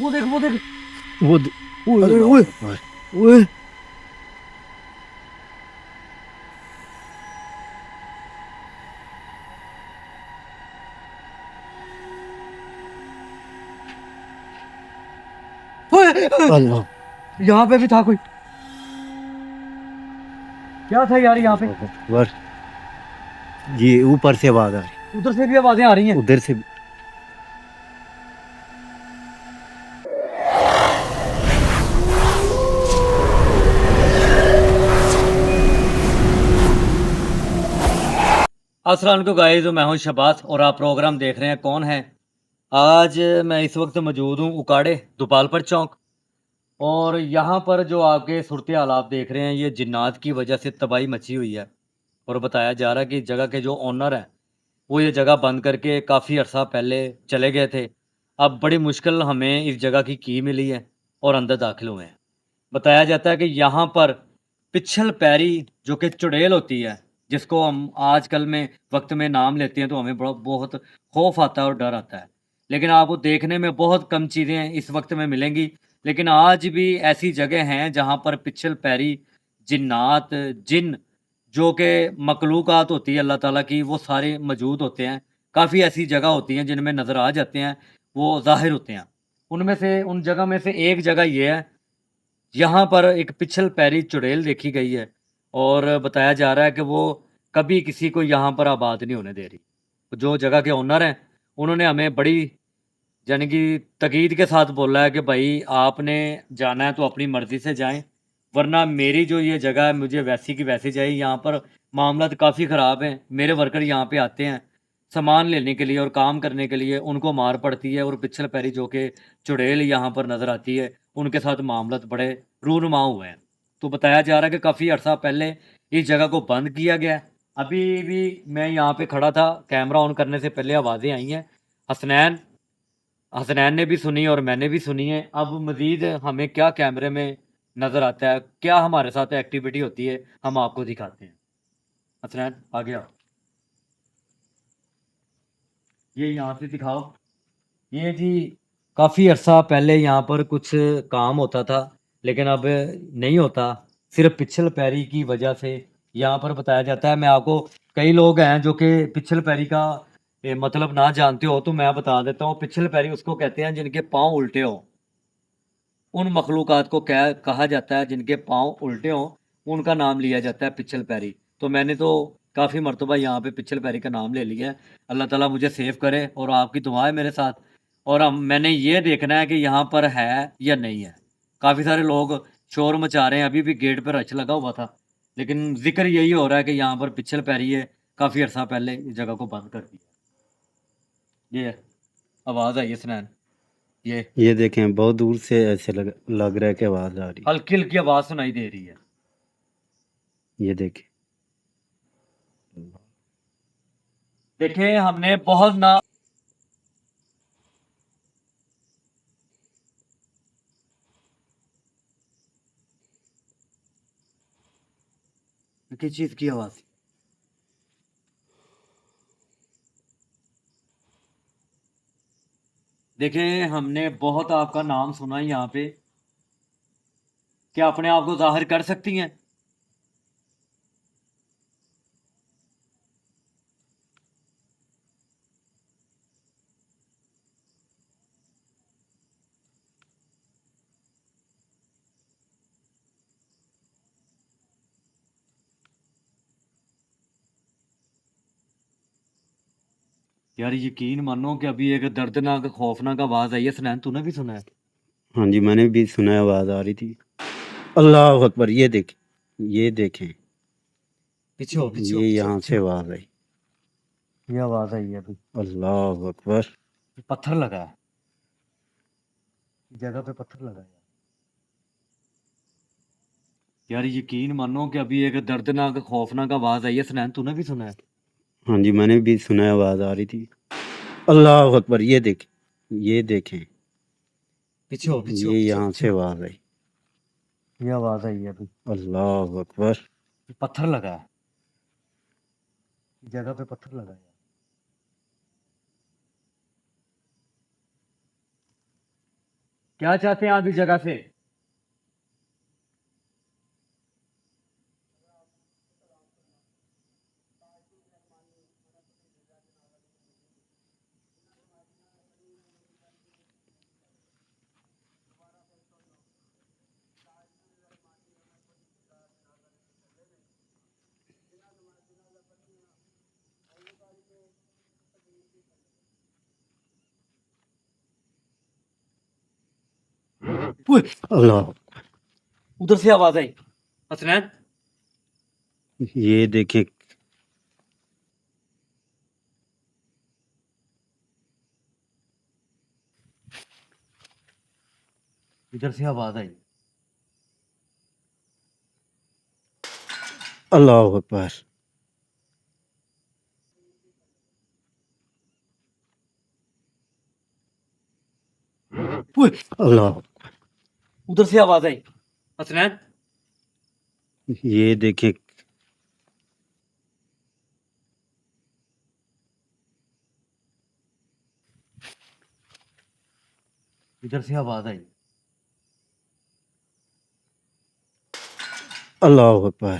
वो देख वो देख। वो ओए अरे अल्लाह ओए अकबर। ओए। ओए, ओए, अल्लाह यहाँ पे भी था कोई। क्या था यार यहाँ पे। अल्लाह अकबर। ये ऊपर से आवाज आ रही। उधर से भी आवाजें आ रही हैं। उधर से। अस्सलाम वालेकुम गाइस, मैं हूं शबास और आप प्रोग्राम देख रहे हैं कौन है। आज मैं इस वक्त मौजूद हूं उकाड़े दुपालपुर चौक। और यहाँ पर जो आपके सूरत हाल आप देख रहे हैं, ये जिन्नात की वजह से तबाही मची हुई है। और बताया जा रहा है कि जगह के जो ओनर हैं वो ये जगह बंद करके काफ़ी अर्सा पहले चले गए थे। अब बड़ी मुश्किल हमें इस जगह की मिली है और अंदर दाखिल हुए हैं। बताया जाता है कि यहाँ पर पिछल पैरी जो कि चुड़ैल होती है, जिसको हम आजकल में वक्त में नाम लेते हैं तो हमें बहुत खौफ आता है और डर आता है। लेकिन आपको देखने में बहुत कम चीज़ें इस वक्त में मिलेंगी, लेकिन आज भी ऐसी जगह हैं जहाँ पर पिछल पैरी जिन्नात, जिन जो कि मखलूक़ात होती है अल्लाह ताला की, वो सारे मौजूद होते हैं। काफ़ी ऐसी जगह होती हैं जिनमें नज़र आ जाते हैं, वो ज़ाहिर होते हैं। उनमें से उन जगह में से एक जगह ये है, यहाँ पर एक पिछल पैरी चुड़ैल देखी गई है और बताया जा रहा है कि वो कभी किसी को यहाँ पर आबाद नहीं होने दे रही। जो जगह के ओनर हैं, उन्होंने हमें बड़ी यानी कि ताकीद के साथ बोला है कि भाई आपने जाना है तो अपनी मर्ज़ी से जाएँ, वरना मेरी जो ये जगह है मुझे वैसी की वैसी चाहिए। यहाँ पर मामलात काफ़ी ख़राब हैं। मेरे वर्कर यहाँ पे आते हैं, सामान लेने के लिए और काम करने के लिए, उनको मार पड़ती है और पिछल पैरी जो कि चुड़ैल यहाँ पर नज़र आती है, उनके साथ मामलात बड़े रूनुमा हुए हैं। तो बताया जा रहा है कि काफ़ी अर्सा पहले इस जगह को बंद किया गया है। अभी भी मैं यहाँ पे खड़ा था, कैमरा ऑन करने से पहले आवाज़ें आई हैं। हसनैन हसनैन ने भी सुनी और मैंने भी सुनी है। अब मज़ीद हमें क्या कैमरे में नज़र आता है, क्या हमारे साथ एक्टिविटी होती है, हम आपको दिखाते हैं। हसनैन आगे आओ, ये यहाँ से दिखाओ। ये जी काफ़ी अर्सा पहले यहाँ पर कुछ काम होता था, लेकिन अब नहीं होता। सिर्फ पिछल पैरी की वजह से यहाँ पर बताया जाता है। मैं आपको, कई लोग हैं जो कि पिछल पैरी का मतलब ना जानते हो, तो मैं बता देता हूँ। पिछल पैरी उसको कहते हैं जिनके पाँव उल्टे हों। उन मखलूक़ात को क्या कहा जाता है जिनके पाँव उल्टे हों, उनका नाम लिया जाता है पिछल पैरी। तो मैंने तो काफ़ी मर्तबा यहाँ पे पिछल पैरी का नाम ले लिया है। अल्लाह ताला मुझे सेव करे और आपकी दुआ है मेरे साथ। और मैंने ये देखना है कि यहाँ पर है या नहीं है। काफ़ी सारे लोग शोर मचा रहे हैं, अभी भी गेट पे रश लगा हुआ था। लेकिन ज़िक्र यही हो रहा है कि यहाँ पर पिछल पैरी है, काफ़ी अर्सा पहले इस जगह को बंद कर दिया। ये आवाज़ आई है सुनैन, ये ये देखें, बहुत दूर से ऐसे लग रहा है कि आवाज आ रही। हल्की-हल्की आवाज़ सुनाई दे रही है। ये देखें। देखिए हमने बहुत ना किस चीज़ की आवाज़? देखिए हमने बहुत आपका नाम सुना है यहाँ पे। क्या अपने आप को ज़ाहिर कर सकती हैं? यार यकीन मानो कि अभी एक दर्दनाक खौफनाक आवाज़ आई है। सुनैन तूने भी सुना है? हाँ जी, मैंने भी सुना है, आवाज आ रही थी। अल्लाह अकबर। ये देखें, ये देखें। पीछे हो ये पीछे हो यहाँ पीछे से हो। आवाज आई। ये आवाज़ आई है अभी। अल्लाह अकबर। पत्थर लगा है, जगह पे पत्थर लगा है। यार यकीन मानो कि अभी एक दर्दनाक खौफनाक आवाज़ आई है। सुनैन तूने भी सुना है? हाँ जी, मैंने भी सुना है, आवाज आ रही थी। अल्लाह अकबर। ये देखें, ये देखें। पीछे हो ये पीछे हो यहाँ पीछे से हो। आवाज आई। ये आवाज़ आई है अभी। अल्लाह अकबर। पत्थर लगा है, जगह पे पत्थर लगा है। क्या चाहते हैं आप इस जगह से? ओए, अल्लाह, उधर से आवाज आई। हसनैन, ये देखें। इधर से आवाज आई। अल्लाह अकबर। ओए, अल्लाह, उधर से आवाज आई। हसनैन, ये देखें। इधर से आवाज आई। अल्लाह अकबर।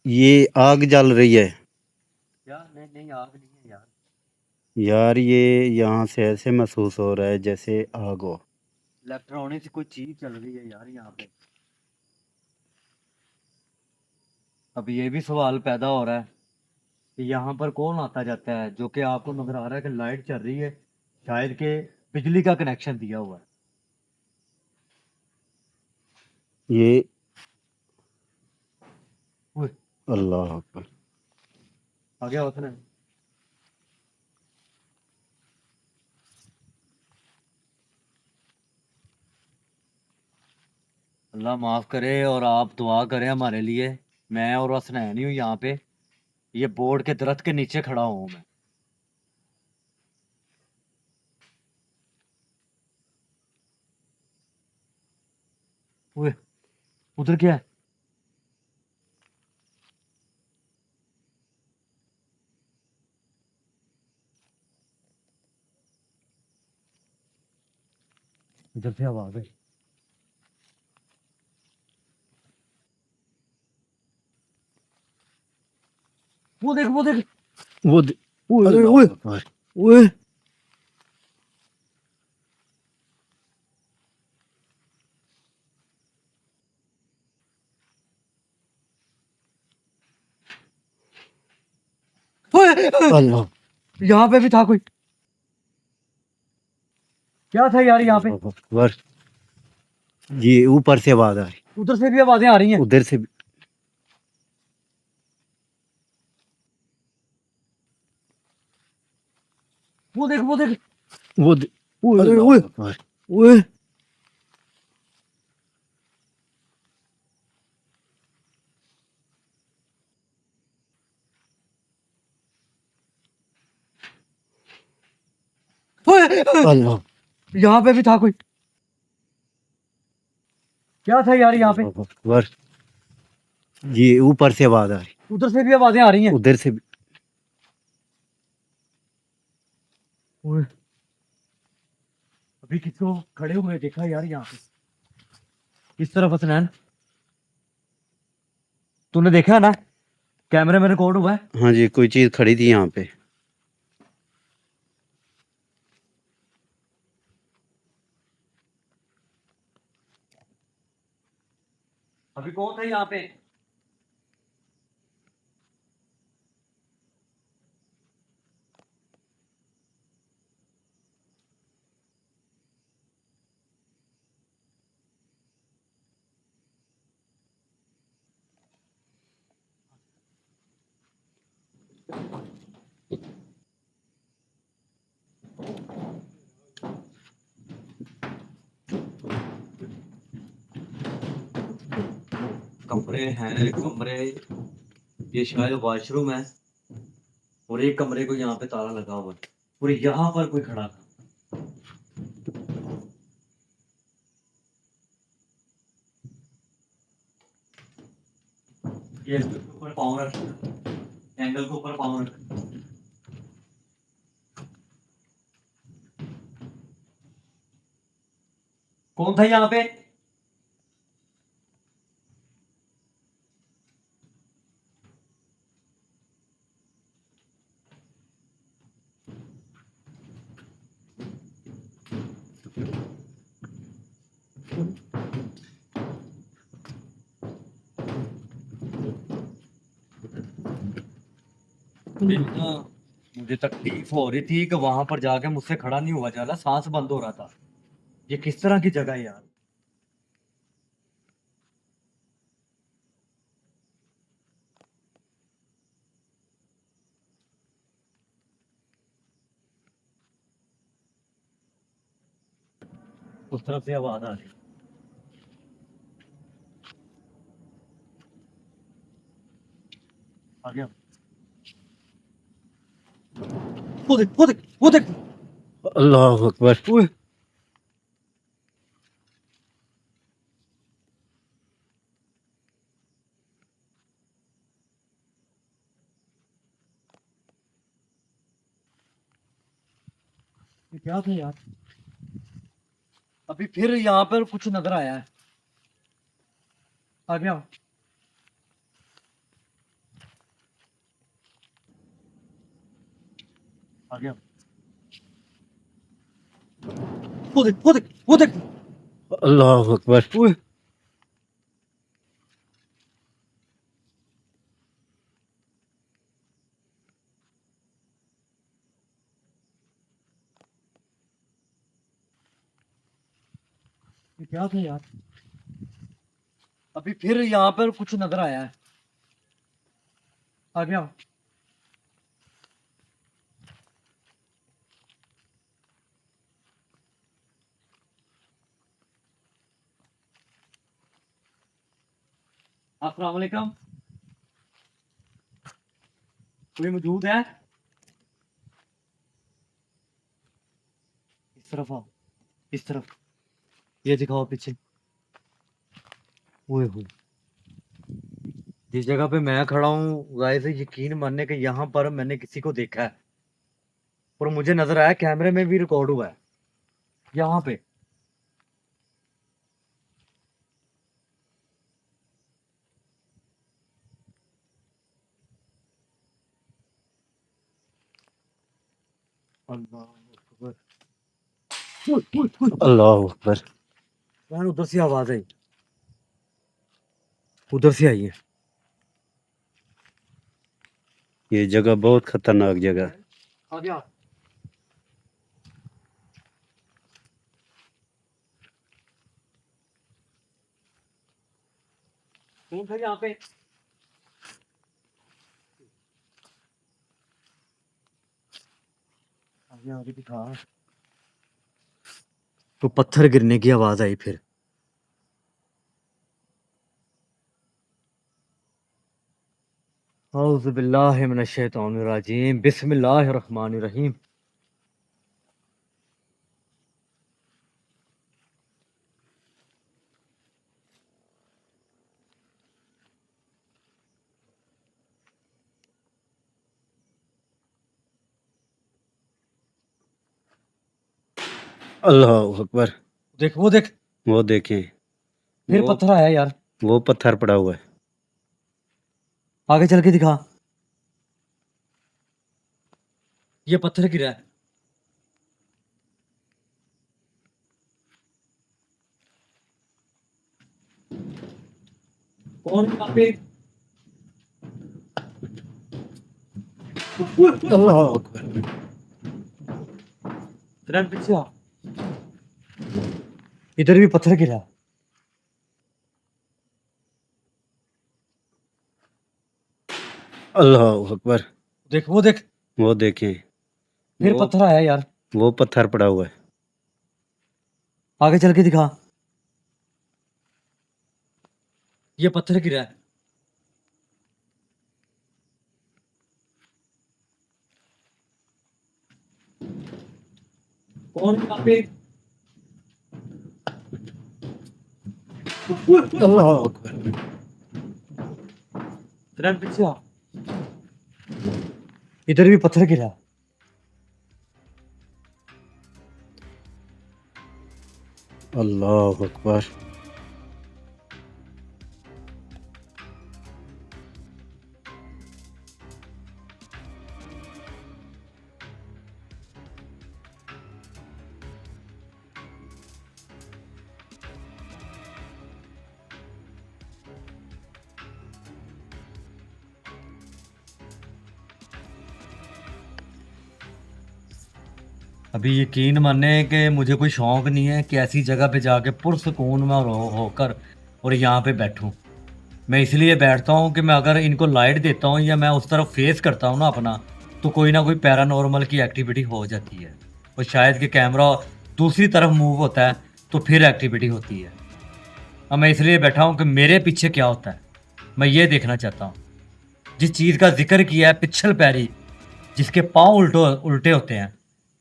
ये आग जल रही है यार नहीं नहीं, आग नहीं है यार। यार, ये यहाँ से ऐसे महसूस हो रहा है जैसे आग हो। इलेक्ट्रॉनिक से कोई चीज चल रही है यार यहाँ पे। अब ये भी सवाल पैदा हो रहा है कि यहाँ पर कौन आता जाता है, जो कि आपको नजर आ रहा है कि लाइट चल रही है, शायद के बिजली का कनेक्शन दिया हुआ है। ये ओए, अल्लाह अकबर। आ गया उसने। अल्लाह माफ करे और आप दुआ करें हमारे लिए। मैं और हसनैन ही हूँ यहाँ पे। ये बोर्ड के दरख्त के नीचे खड़ा हूँ मैं। ओए, उधर क्या है? इधर से आवाज है। वो देख, वो देख। वो दे- ओए अल्लाह ओए अकबर। ओए। ओए, अल्लाह यहाँ पे भी था कोई। क्या था यार यहाँ पे? अकबर। ये ऊपर से आवाज आ रही, उधर से भी आवाजें आ रही हैं। उधर से भी। वो देख, वो देख। वो दे- ओए अल्लाह ओए अकबर। ओए। ओए, अल्लाह यहाँ पे भी था कोई। क्या था यार यहाँ पे? अकबर। ये ऊपर से आवाज आ रही, उधर से भी आवाजें आ रही हैं। उधर से भी। ओए, अभी किसको खड़े हुए देखा यार यहाँ पे? किस तरफ हसनैन? तूने देखा है ना? कैमरे में रिकॉर्ड हुआ है। हाँ जी, कोई चीज खड़ी थी यहाँ पे। अभी कौन था यहाँ पे? कमरे हैं, कमरे। ये शायद वॉशरूम है। और एक कमरे को यहाँ पे ताला लगा हुआ है। और यहाँ पर कोई खड़ा था। ये ऊपर पाँव रख, एंगल के ऊपर पाँव रख। कौन था यहाँ पे? मुझे तकलीफ हो रही थी कि वहां पर जाके मुझसे खड़ा नहीं हुआ जा रहा, सांस बंद हो रहा था। ये किस तरह की जगह है यार? उस तरफ से आवाज आ रही। आ गया। वो देख, वो देख, वो देख। अल्लाह अकबर। ओए, ये क्या था यार? अभी फिर यहाँ पर कुछ नजर आया है। आ गया। आ गया। वो देख, वो देख, वो देख। अल्लाह अकबर। ओए, ये क्या था यार? अभी फिर यहाँ पर कुछ नजर आया है। आ गया। अस्सलाम वालेकुम। कोई मौजूद है? इस तरफ आओ, इस तरफ। ये दिखाओ पीछे। ओए हो, जिस जगह पे मैं खड़ा हूँ गाइस, यकीन मानने के यहाँ पर मैंने किसी को देखा है और मुझे नजर आया, कैमरे में भी रिकॉर्ड हुआ है यहाँ पे। अल्लाह अकबर। ओए, ओए, ओए। अल्लाह अकबर। यार उधर से आवाज आई, उधर से आई है। ये जगह बहुत खतरनाक जगह। आ गया। कौन था यहाँ पे? आ गया, आगे दिखा। तो पत्थर गिरने की आवाज आई फिर। औज़ु बिल्लाहि मिनश शैतानिर रजीम, बिस्मिल्लाहिर रहमानिर रहीम। अल्लाह अकबर। देख, वो देख, वो देखें, फिर वो पत्थर आया यार। वो पत्थर पड़ा हुआ है। आगे चल के दिखा। ये पत्थर गिरा है। कौन है यहाँ पे? अल्लाह अकबर। तेरा पीछे आ। इधर भी पत्थर गिरा है। अल्लाह अकबर। देख, वो देख, वो देखें, फिर वो पत्थर आया यार। वो पत्थर पड़ा हुआ है। आगे चल के दिखा। ये पत्थर गिरा है। कौन है यहाँ पे? अल्लाह अकबर। हसनैन पीछे आ, इधर भी पत्थर गिरा। अल्लाह अकबर। अभी यकीन माने कि मुझे कोई शौक नहीं है कि ऐसी जगह पे जाके पुरसकून में होकर और यहाँ पे बैठूं। मैं इसलिए बैठता हूँ कि मैं अगर इनको लाइट देता हूँ या मैं उस तरफ फेस करता हूँ ना अपना, तो कोई ना कोई पैरानॉर्मल की एक्टिविटी हो जाती है। और शायद कि कैमरा दूसरी तरफ मूव होता है तो फिर एक्टिविटी होती है। अब मैं इसलिए बैठा हूँ कि मेरे पीछे क्या होता है, मैं ये देखना चाहता हूँ। जिस चीज़ का जिक्र किया है पिछल पैरी, जिसके पाँव उल्टे होते हैं,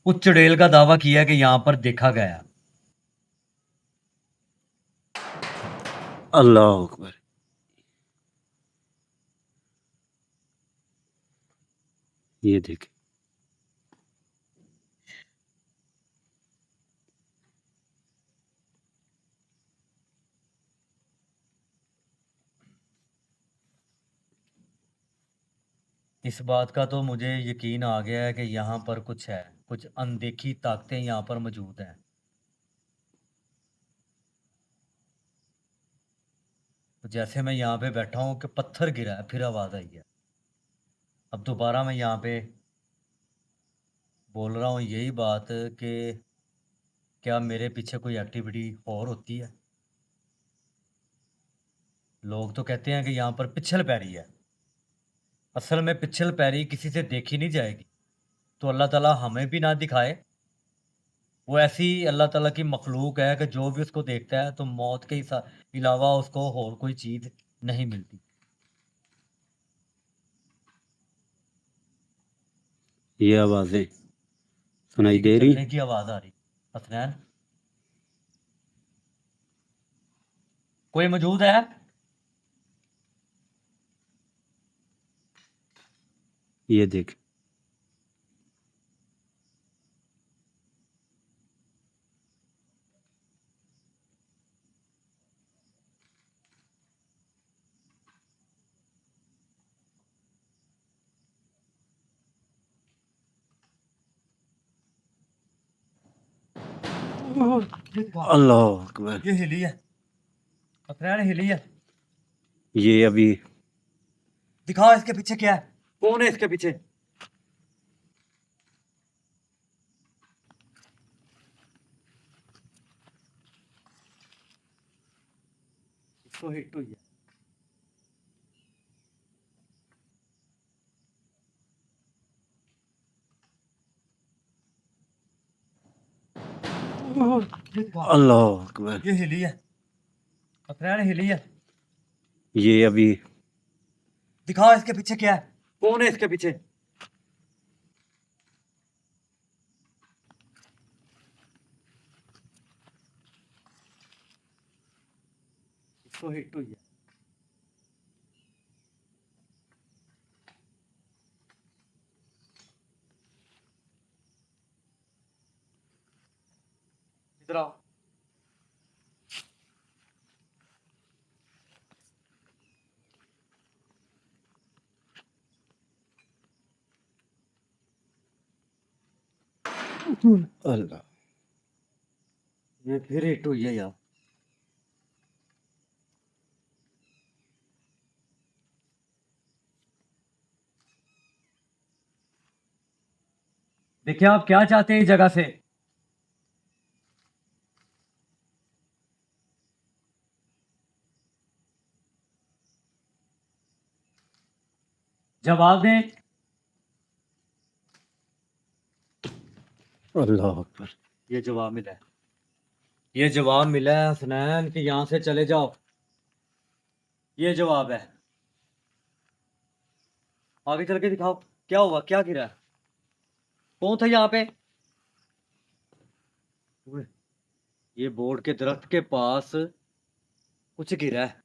उस चुड़ैल का दावा किया है कि यहाँ पर देखा गया। अल्लाह अकबर। ये देख। इस बात का तो मुझे यकीन आ गया है कि यहाँ पर कुछ है, कुछ अनदेखी ताकतें यहाँ पर मौजूद हैं। तो जैसे मैं यहाँ पे बैठा हूँ कि पत्थर गिरा है, फिर आवाज़ आई है। अब दोबारा मैं यहाँ पे बोल रहा हूँ यही बात कि क्या मेरे पीछे कोई एक्टिविटी और होती है। लोग तो कहते हैं कि यहाँ पर पिछल पैरी है। असल में पिछल पैरी किसी से देखी नहीं जाएगी, तो अल्लाह ताला हमें भी ना दिखाए। वो ऐसी अल्लाह ताला की मखलूक है कि जो भी उसको देखता है तो मौत के अलावा उसको और कोई चीज़ नहीं मिलती। ये आवाजें सुनाई किसी के दे रही। चलने की आवाज़ आ रही। हसनैन, कोई मौजूद है? ये देख। अल्लाह अकबर। ये हिली है। हसनैन हिली है। ये अभी दिखाओ इसके पीछे क्या है, कौन है इसके पीछे। इसको हिट हुई है। ये दिखाओ। अल्लाह अकबर। ये हिली है। हसनैन हिली है। ये अभी दिखाओ इसके पीछे क्या है, कौन है इसके पीछे। इसको हिट हुई है। इधर आओ। अल्लाह। ये फिर हिट हुई है यार। देखिए आप क्या चाहते हैं इस जगह से। जवाब दें। अल्लाह अकबर। ये जवाब मिला है। ये जवाब मिला है हसनैन कि यहाँ से चले जाओ। ये जवाब है। आगे चल के दिखाओ क्या हुआ, क्या गिरा है, कौन था यहाँ पे। ओए, ये बोर्ड के दरख्त के पास कुछ गिरा है।